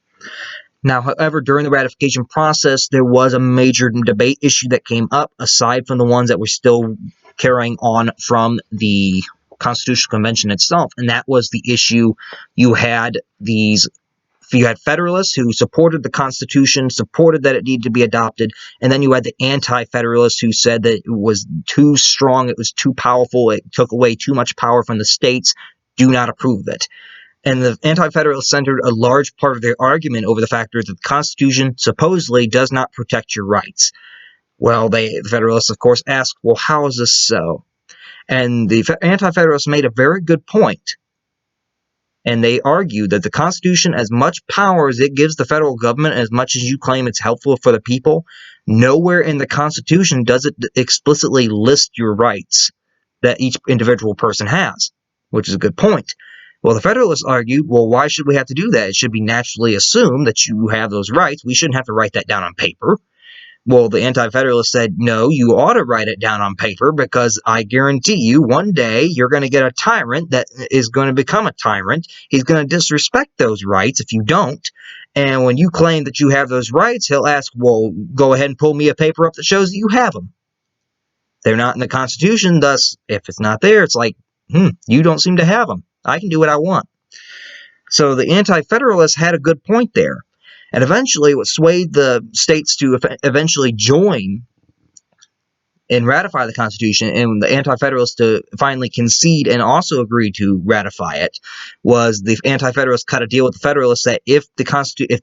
Speaker 1: Now, however, during the ratification process, there was a major debate issue that came up, aside from the ones that were still carrying on from the Constitutional Convention itself, and that was the issue. You had Federalists who supported the Constitution, supported that it needed to be adopted, and then you had the Anti-Federalists who said that it was too strong, it was too powerful, it took away too much power from the states, do not approve of it. And the Anti-Federalists centered a large part of their argument over the fact that the Constitution supposedly does not protect your rights. Well, the Federalists, of course, asked, well, how is this so? And the Anti-Federalists made a very good point. And they argued that the Constitution, as much power as it gives the federal government, as much as you claim it's helpful for the people, nowhere in the Constitution does it explicitly list your rights that each individual person has, which is a good point. Well, the Federalists argued, well, why should we have to do that? It should be naturally assumed that you have those rights. We shouldn't have to write that down on paper. Well, the Anti-Federalists said, no, you ought to write it down on paper, because I guarantee you one day you're going to get a tyrant that is going to become a tyrant. He's going to disrespect those rights if you don't. And when you claim that you have those rights, he'll ask, well, go ahead and pull me a paper up that shows that you have them. They're not in the Constitution, thus, if it's not there, it's like, you don't seem to have them. I can do what I want. So the Anti-Federalists had a good point there. And eventually, what swayed the states to eventually join and ratify the Constitution, and the Anti-Federalists to finally concede and also agree to ratify it, was the Anti-Federalists cut a deal with the Federalists that if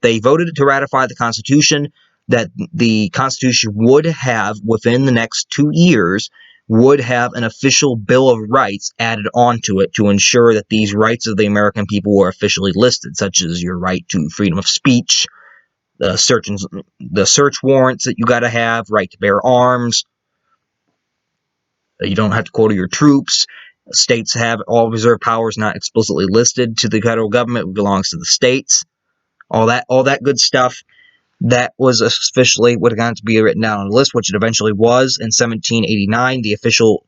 Speaker 1: they voted to ratify the Constitution, that the Constitution would have, within the next 2 years, would have an official Bill of Rights added onto it to ensure that these rights of the American people were officially listed, such as your right to freedom of speech, the search warrants that you got to have, right to bear arms, you don't have to quarter your troops, States have all reserve powers not explicitly listed to the federal government. It belongs to the states. All that good stuff. That was officially what got to be written down on the list, which it eventually was in 1789. The official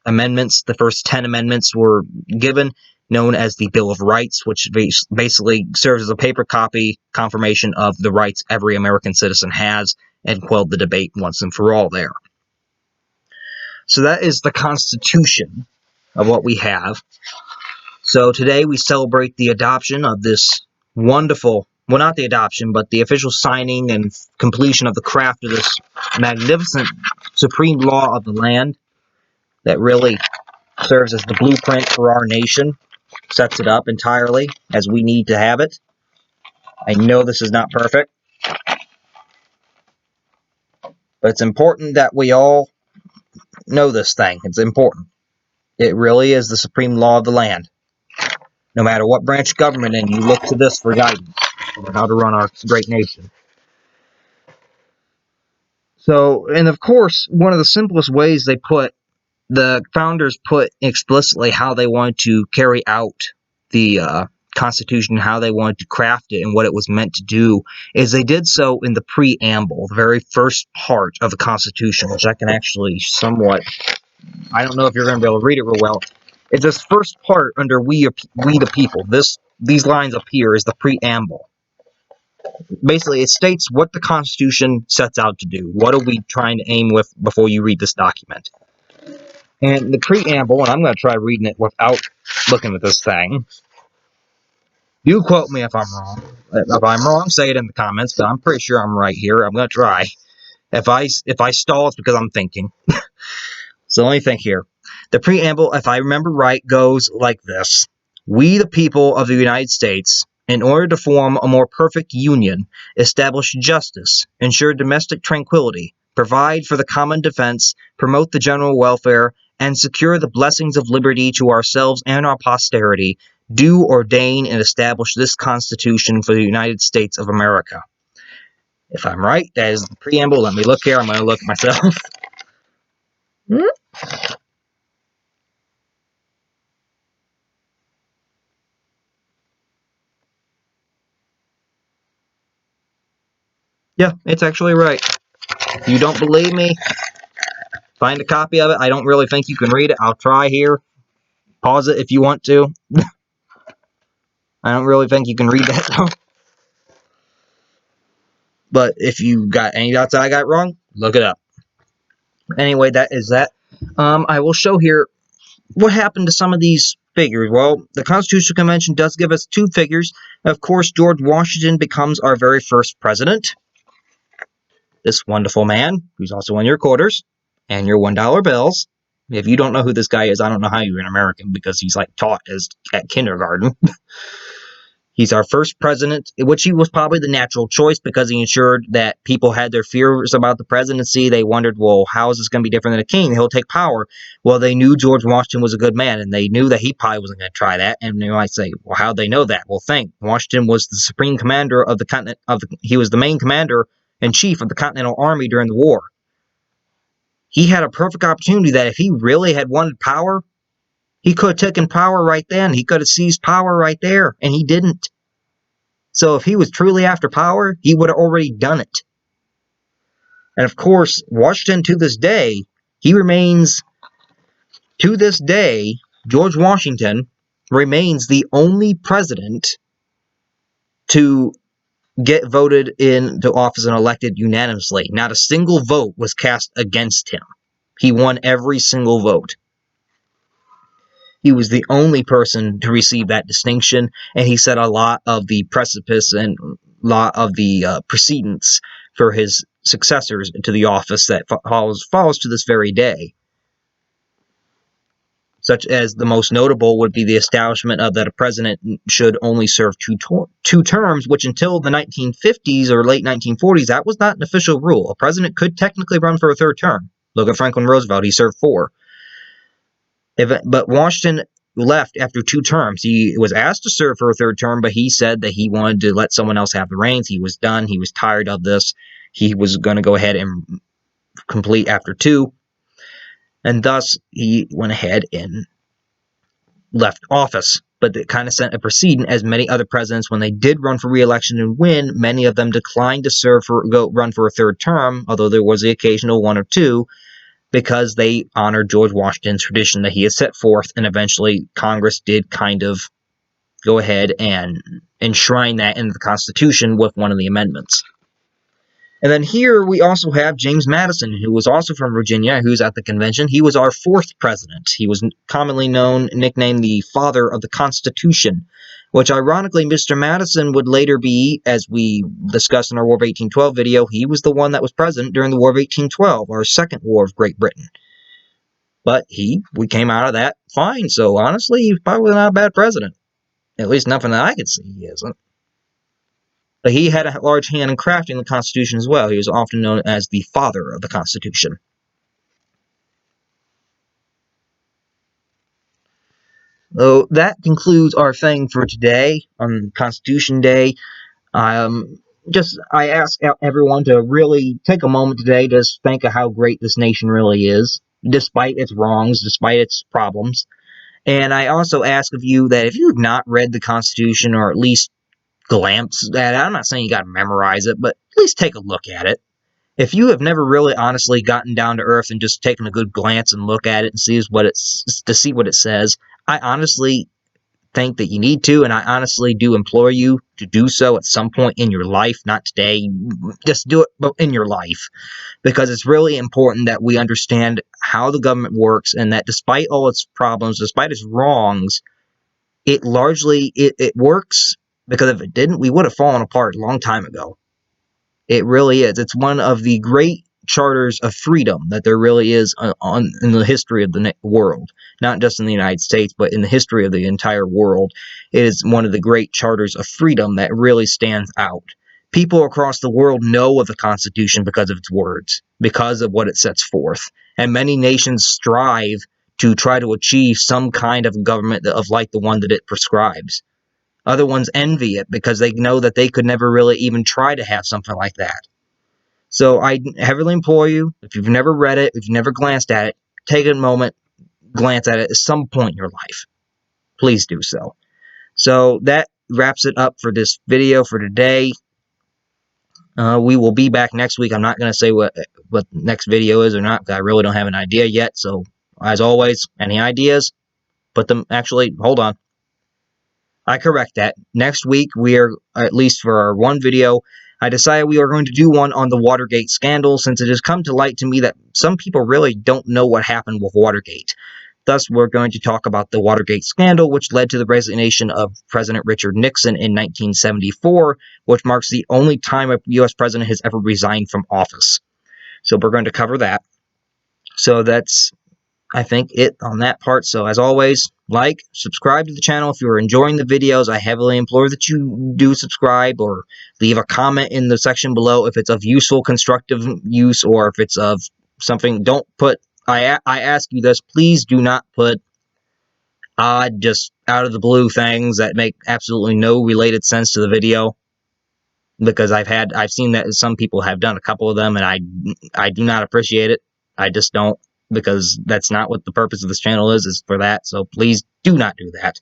Speaker 1: amendments, the first 10 amendments, were given, known as the Bill of Rights, which basically serves as a paper copy confirmation of the rights every American citizen has, and quelled the debate once and for all there. So that is the Constitution of what we have. So today we celebrate the adoption of this wonderful, well, not the adoption, but the official signing and completion of the craft of this magnificent supreme law of the land that really serves as the blueprint for our nation, sets it up entirely as we need to have it. I know this is not perfect, but it's important that we all know this thing. It's important. It really is the supreme law of the land. No matter what branch of government in, you look to this for guidance on how to run our great nation. So, and of course, one of the simplest ways the founders put explicitly how they wanted to carry out the Constitution, how they wanted to craft it, and what it was meant to do, is they did so in the preamble, the very first part of the Constitution, which I can actually somewhat, I don't know if you're going to be able to read it real well. It's this first part under we the people. These lines up here is the preamble. Basically, it states what the Constitution sets out to do. What are we trying to aim with before you read this document? And the preamble, and I'm going to try reading it without looking at this thing. You quote me if I'm wrong. If I'm wrong, say it in the comments, but I'm pretty sure I'm right here. I'm going to try. If I stall, it's because I'm thinking. So let me think here. The preamble, if I remember right, goes like this. We, the people of the United States, in order to form a more perfect union, establish justice, ensure domestic tranquility, provide for the common defense, promote the general welfare, and secure the blessings of liberty to ourselves and our posterity, do ordain and establish this Constitution for the United States of America. If I'm right, that is the preamble. Let me look here. I'm going to look at myself. Yeah, it's actually right. If you don't believe me, find a copy of it. I don't really think you can read it. I'll try here. Pause it if you want to. I don't really think you can read that, though. But if you got any doubts that I got wrong, look it up. Anyway, that is that. I will show here what happened to some of these figures. Well, the Constitutional Convention does give us two figures. Of course, George Washington becomes our very first president. This wonderful man, who's also in your quarters and your $1 bills. If you don't know who this guy is, I don't know how you're an American, because he's like taught as at kindergarten. He's our first president, which he was probably the natural choice because he ensured that people had their fears about the presidency. They wondered, well, how is this going to be different than a king? He'll take power. Well, they knew George Washington was a good man, and they knew that he probably wasn't going to try that. And they might say, well, how'd they know that? Well, think. Washington was the supreme commander of the continent. He was the main commander in chief of the Continental Army during the war. He had a perfect opportunity that if he really had wanted power, he could have taken power right then. He could have seized power right there, and he didn't. So if he was truly after power, he would have already done it. And of course, Washington to this day, George Washington remains the only president to get voted into office and elected unanimously. Not a single vote was cast against him. He won every single vote. He was the only person to receive that distinction, and he set a lot of the precipice and a lot of the precedents for his successors to the office that follows to this very day. Such as the most notable would be the establishment of that a president should only serve two terms, which until the 1950s or late 1940s, that was not an official rule. A president could technically run for a third term. Look at Franklin Roosevelt, he served 4. But Washington left after 2 terms. He was asked to serve for a third term, but he said that he wanted to let someone else have the reins. He was done. He was tired of this. He was going to go ahead and complete after 2. And thus, he went ahead and left office. But it kind of sent a precedent, as many other presidents, when they did run for re-election and win, many of them declined to run for a third term, although there was the occasional one or two, because they honored George Washington's tradition that he had set forth, and eventually Congress did kind of go ahead and enshrine that into the Constitution with one of the amendments. And then here we also have James Madison, who was also from Virginia, who's at the convention. He was our 4th president. He was commonly nicknamed the Father of the Constitution, which ironically Mr. Madison would later be, as we discussed in our War of 1812 video, he was the one that was president during the War of 1812, our second war of Great Britain. But we came out of that fine, so honestly, he's probably not a bad president. At least nothing that I could see he isn't. But he had a large hand in crafting the Constitution as well. He was often known as the Father of the Constitution. So that concludes our thing for today on Constitution Day. I ask everyone to really take a moment today to think of how great this nation really is, despite its wrongs, despite its problems. And I also ask of you that if you have not read the Constitution, or at least glance at it, I'm not saying you got to memorize it, but at least take a look at it. If you have never really honestly gotten down to earth and just taken a good glance and look at it and see what it says, I honestly think that you need to, and I honestly do implore you to do so at some point in your life, not today, just do it in your life, because it's really important that we understand how the government works, and that despite all its problems, despite its wrongs, it largely works, because if it didn't, we would have fallen apart a long time ago. It really is. It's one of the great charters of freedom that there really is in the history of the world. Not just in the United States, but in the history of the entire world. It is one of the great charters of freedom that really stands out. People across the world know of the Constitution because of its words, because of what it sets forth. And many nations strive to try to achieve some kind of government of like the one that it prescribes. Other ones envy it because they know that they could never really even try to have something like that. So I heavily implore you, if you've never read it, if you've never glanced at it, take a moment, glance at it at some point in your life. Please do so. So that wraps it up for this video for today. We will be back next week. I'm not going to say what the next video is or not, because I really don't have an idea yet. So, as always, any ideas? Put them, actually, hold on. I correct that. Next week, we are, at least for our one video, I decided we are going to do one on the Watergate scandal, since it has come to light to me that some people really don't know what happened with Watergate. Thus, we're going to talk about the Watergate scandal, which led to the resignation of President Richard Nixon in 1974, which marks the only time a U.S. president has ever resigned from office. So we're going to cover that. So that's, I think, it on that part. So as always, like, subscribe to the channel if you're enjoying the videos. I heavily implore that you do subscribe, or leave a comment in the section below if it's of useful, constructive use, or if it's of something. Don't put, I ask you this, please do not put odd, just out of the blue things that make absolutely no related sense to the video, because I've seen that some people have done a couple of them, and I do not appreciate it. I just don't, because that's not what the purpose of this channel is for that. So please do not do that.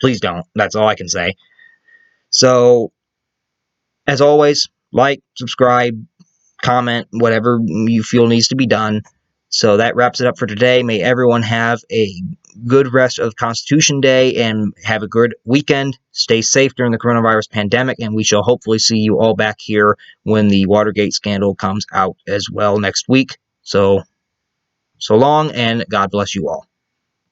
Speaker 1: Please don't. That's all I can say. So, as always, like, subscribe, comment, whatever you feel needs to be done. So that wraps it up for today. May everyone have a good rest of Constitution Day and have a good weekend. Stay safe during the coronavirus pandemic, and we shall hopefully see you all back here when the Watergate scandal comes out as well next week. So long, and God bless you all.